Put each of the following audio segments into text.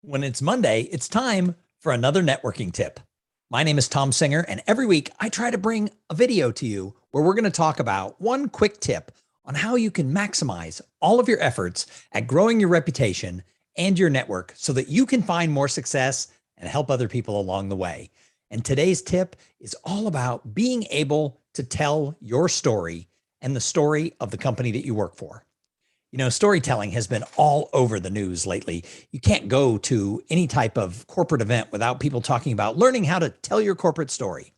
When it's Monday, it's time for another networking tip. My name is Thom Singer, and every week I try to bring a video to you where we're going to talk about one quick tip on how you can maximize all of your efforts at growing your reputation and your network so that you can find more success and help other people along the way. And today's tip is all about being able to tell your story and the story of the company that you work for. You know, storytelling has been all over the news lately. You can't go to any type of corporate event without people talking about learning how to tell your corporate story.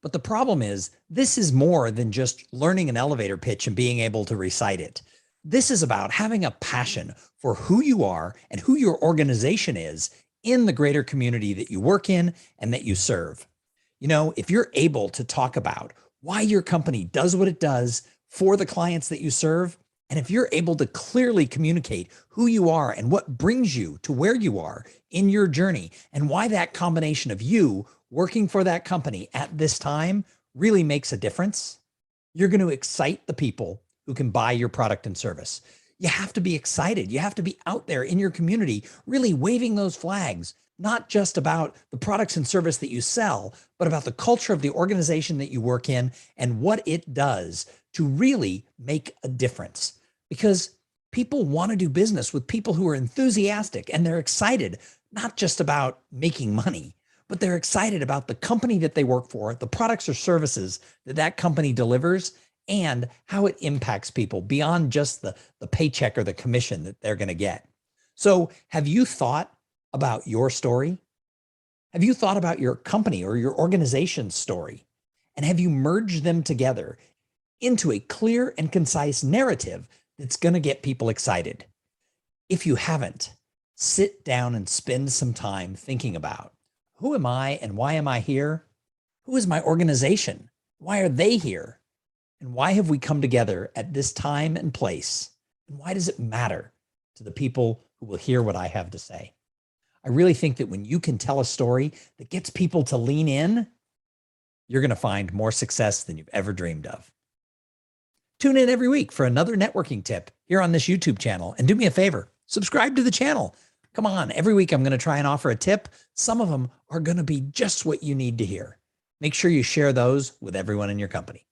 But the problem is, this is more than just learning an elevator pitch and being able to recite it. This is about having a passion for who you are and who your organization is in the greater community that you work in and that you serve. You know, if you're able to talk about why your company does what it does for the clients that you serve, and if you're able to clearly communicate who you are and what brings you to where you are in your journey and why that combination of you working for that company at this time really makes a difference, you're going to excite the people who can buy your product and service. You have to be excited. You have to be out there in your community, really waving those flags, not just about the products and service that you sell, but about the culture of the organization that you work in and what it does to really make a difference. Because people want to do business with people who are enthusiastic and they're excited, not just about making money, but they're excited about the company that they work for, the products or services that that company delivers, and how it impacts people beyond just the paycheck or the commission that they're going to get. So have you thought about your story? Have you thought about your company or your organization's story? And have you merged them together into a clear and concise narrative that's going to get people excited? If you haven't, sit down and spend some time thinking about, who am I and why am I here? Who is my organization? Why are they here? And why have we come together at this time and place? And why does it matter to the people who will hear what I have to say? I really think that when you can tell a story that gets people to lean in, you're going to find more success than you've ever dreamed of. Tune in every week for another networking tip here on this YouTube channel. And do me a favor, subscribe to the channel. Come on, every week I'm going to try and offer a tip. Some of them are going to be just what you need to hear. Make sure you share those with everyone in your company.